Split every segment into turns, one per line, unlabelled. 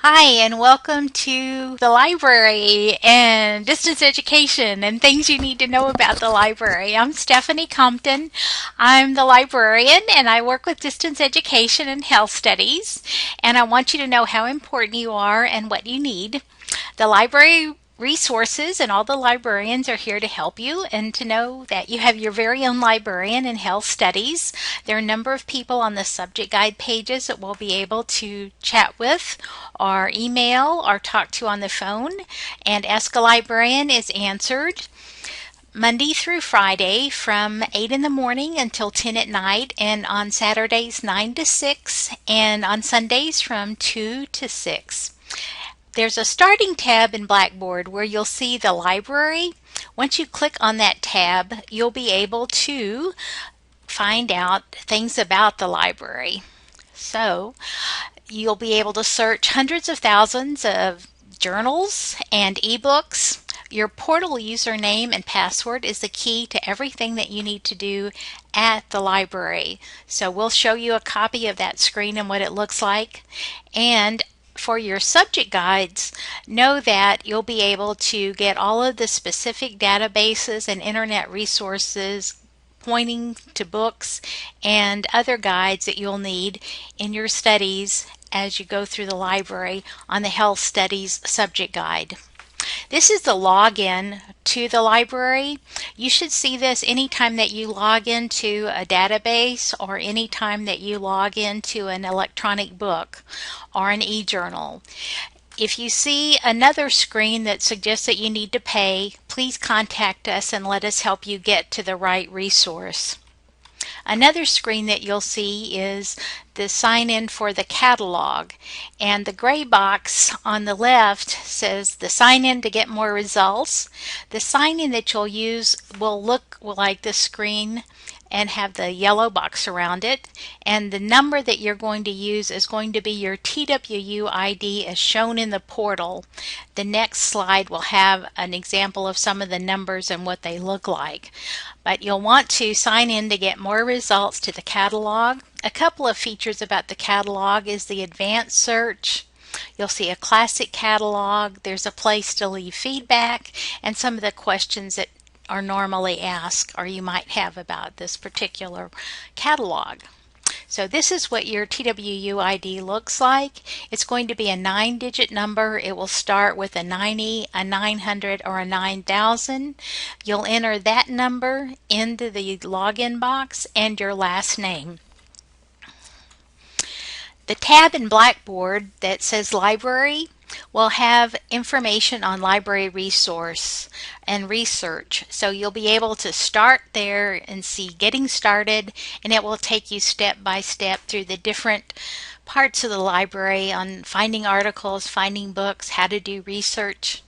Hi, and welcome to the library and distance education and things you need to know about the library. I'm Stephanie Compton. I'm the librarian and I work with distance education and health studies. And I want you to know how important you are and what you need. The library resources and all the librarians are here to help you and to know that you have your very own librarian in health studies. There are a number of people on the subject guide pages that we'll be able to chat with or email or talk to on the phone, and Ask a Librarian is answered Monday through Friday from 8 in the morning until 10 at night, and on Saturdays 9 to 6, and on Sundays from 2 to 6. There's a starting tab in Blackboard where you'll see the library. Once you click on that tab, you'll be able to find out things about the library. So you'll be able to search hundreds of thousands of journals and ebooks. Your portal username and password is the key to everything that you need to do at the library. So we'll show you a copy of that screen and what it looks like. And for your subject guides, know that you'll be able to get all of the specific databases and internet resources pointing to books and other guides that you'll need in your studies as you go through the library on the Health Studies subject guide. This is the login to the library. You should see this anytime that you log into a database or anytime that you log into an electronic book or an e-journal. If you see another screen that suggests that you need to pay, please contact us and let us help you get to the right resource. Another screen that you'll see is the sign in for the catalog, and the gray box on the left says the sign in to get more results. The sign in that you'll use will look like this screen and have the yellow box around it, and the number that you're going to use is going to be your TWU ID as shown in the portal. The next slide will have an example of some of the numbers and what they look like. But you'll want to sign in to get more results to the catalog. A couple of features about the catalog is the advanced search. You'll see a classic catalog. There's a place to leave feedback and some of the questions that are normally asked or you might have about this particular catalog. So this is what your TWU ID looks like. It's going to be a 9-digit number. It will start with a 90, a 900, or a 9000. You'll enter that number into the login box and your last name. The tab in Blackboard that says Library will have information on library resource and research. So you'll be able to start there and see Getting Started, and it will take you step by step through the different parts of the library on finding articles, finding books, how to do research.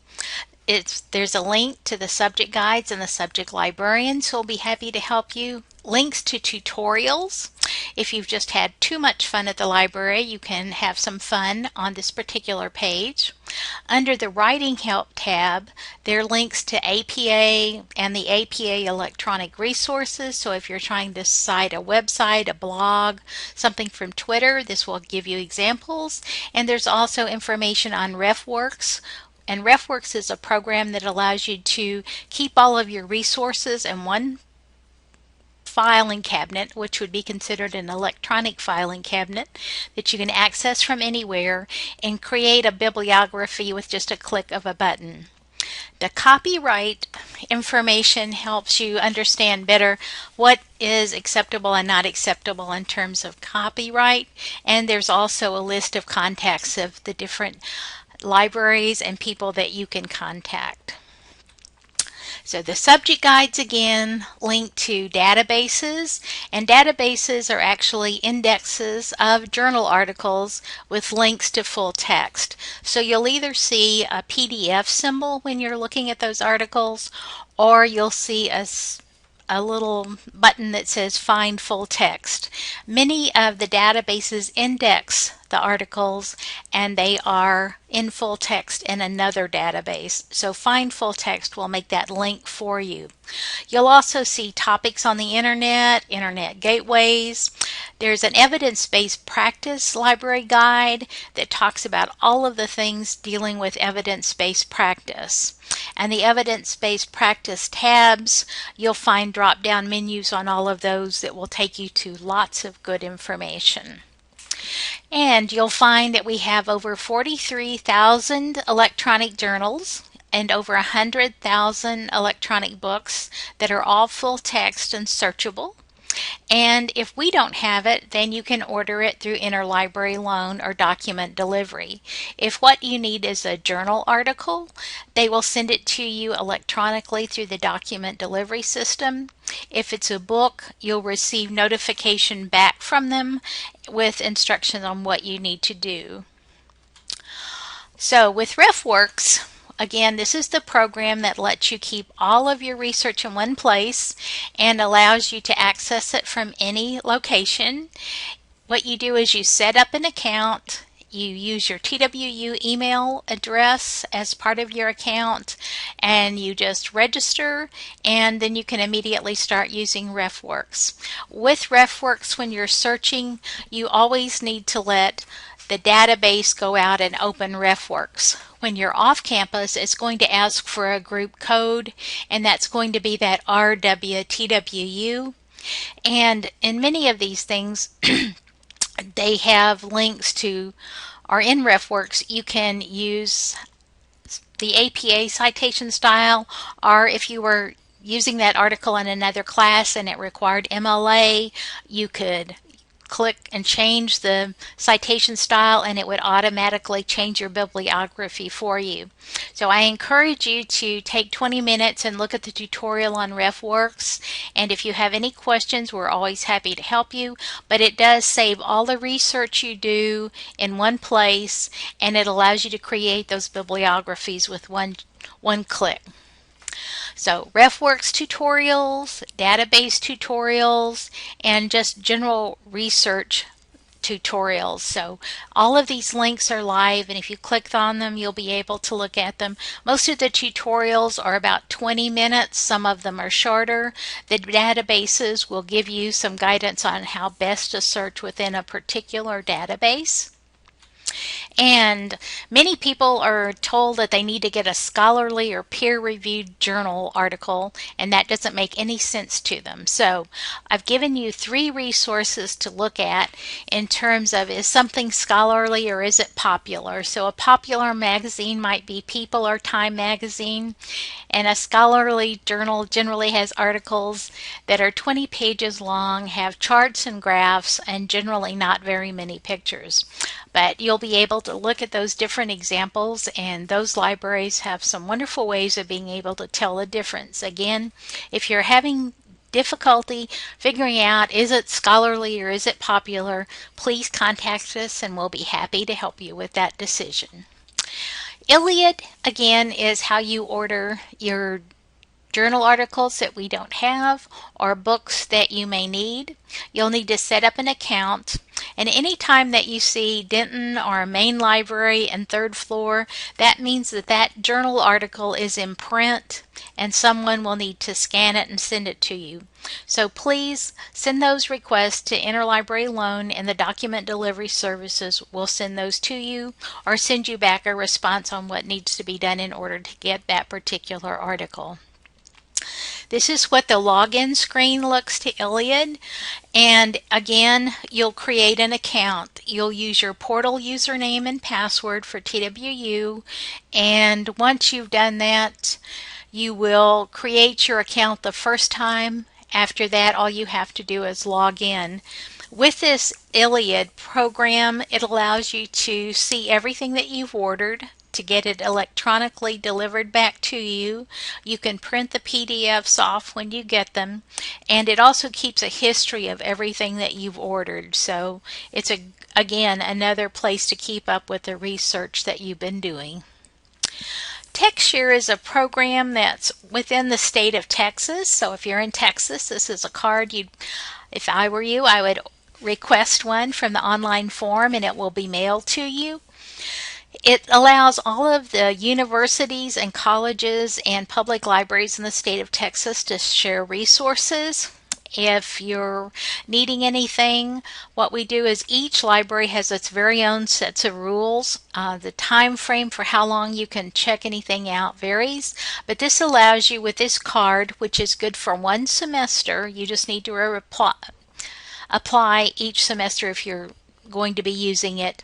There's a link to the subject guides and the subject librarians who will be happy to help you. Links to tutorials. If you've just had too much fun at the library, you can have some fun on this particular page. Under the Writing Help tab, there are links to APA and the APA electronic resources. So if you're trying to cite a website, a blog, something from Twitter, this will give you examples. And there's also information on RefWorks. And RefWorks is a program that allows you to keep all of your resources in one filing cabinet, which would be considered an electronic filing cabinet that you can access from anywhere and create a bibliography with just a click of a button. The copyright information helps you understand better what is acceptable and not acceptable in terms of copyright, and there's also a list of contacts of the different libraries and people that you can contact. So the subject guides again link to databases, and databases are actually indexes of journal articles with links to full text. So you'll either see a PDF symbol when you're looking at those articles, or you'll see a little button that says Find Full Text. Many of the databases index the articles, and they are in full text in another database. So Find Full Text will make that link for you. You'll also see topics on the internet gateways. There's an evidence-based practice library guide that talks about all of the things dealing with evidence-based practice. And the evidence-based practice tabs, you'll find drop-down menus on all of those that will take you to lots of good information. And you'll find that we have over 43,000 electronic journals and over 100,000 electronic books that are all full text and searchable. And if we don't have it, then you can order it through interlibrary loan or document delivery. If what you need is a journal article, they will send it to you electronically through the document delivery system. If it's a book, you'll receive notification back from them with instructions on what you need to do. So with RefWorks, again, this is the program that lets you keep all of your research in one place and allows you to access it from any location. What you do is you set up an account, you use your TWU email address as part of your account, and you just register, and then you can immediately start using RefWorks. With RefWorks, when you're searching, you always need to let the database go out and open RefWorks. When you're off campus, it's going to ask for a group code, and that's going to be that RWTWU. And in many of these things, they have links to, or in RefWorks, you can use the APA citation style, or if you were using that article in another class and it required MLA, you could click and change the citation style and it would automatically change your bibliography for you. So I encourage you to take 20 minutes and look at the tutorial on RefWorks, and if you have any questions, we're always happy to help you, but it does save all the research you do in one place, and it allows you to create those bibliographies with one click. So RefWorks tutorials, database tutorials, and just general research tutorials. So all of these links are live, and if you click on them, you'll be able to look at them. Most of the tutorials are about 20 minutes. Some of them are shorter. The databases will give you some guidance on how best to search within a particular database. And many people are told that they need to get a scholarly or peer-reviewed journal article, and that doesn't make any sense to them. So I've given you 3 resources to look at in terms of, is something scholarly or is it popular? So a popular magazine might be People or Time magazine, and a scholarly journal generally has articles that are 20 pages long, have charts and graphs, and generally not very many pictures. But you'll be able to look at those different examples, and those libraries have some wonderful ways of being able to tell the difference. Again, if you're having difficulty figuring out, is it scholarly or is it popular, please contact us and we'll be happy to help you with that decision. ILLiad, again, is how you order your journal articles that we don't have or books that you may need. You'll need to set up an account, and any time that you see Denton or Main Library and third floor, that means that that journal article is in print and someone will need to scan it and send it to you. So please send those requests to Interlibrary Loan, and the document delivery services will send those to you or send you back a response on what needs to be done in order to get that particular article. This is what the login screen looks to ILLiad, and again, you'll create an account. You'll use your portal username and password for TWU, and once you've done that, you will create your account the first time. After that, all you have to do is log in. With this ILLiad program, it allows you to see everything that you've ordered, to get it electronically delivered back to you. You can print the PDFs off when you get them, and it also keeps a history of everything that you've ordered. So it's again another place to keep up with the research that you've been doing. TextShare is a program that's within the state of Texas. So if you're in Texas, this is a card if I were you, I would request one from the online form and it will be mailed to you. It allows all of the universities and colleges and public libraries in the state of Texas to share resources. If you're needing anything, what we do is each library has its very own sets of rules. The time frame for how long you can check anything out varies, but this allows you with this card, which is good for one semester. You just need to apply each semester if you're going to be using it,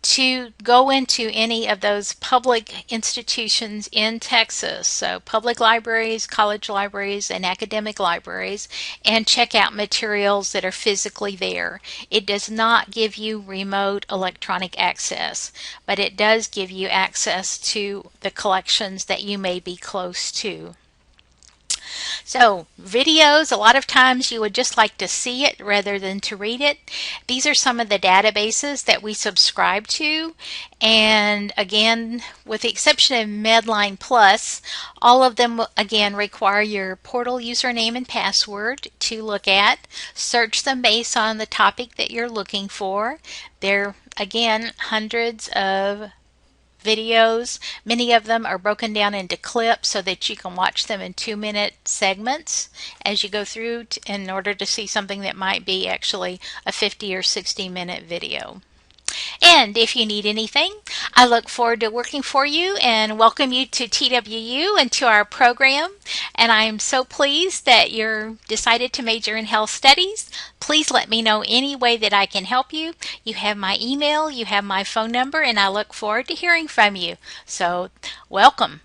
to go into any of those public institutions in Texas, so public libraries, college libraries, and academic libraries, and check out materials that are physically there. It does not give you remote electronic access, but it does give you access to the collections that you may be close to. So videos, a lot of times you would just like to see it rather than to read it. These are some of the databases that we subscribe to. And again, with the exception of Medline Plus, all of them again require your portal username and password to look at. Search them based on the topic that you're looking for. They're again hundreds of videos. Many of them are broken down into clips so that you can watch them in 2-minute segments as you go through in order to see something that might be actually a 50 or 60-minute video. And if you need anything, I look forward to working for you and welcome you to TWU and to our program. And I am so pleased that you're decided to major in health studies. Please let me know any way that I can help you. You have my email, you have my phone number, and I look forward to hearing from you. So welcome.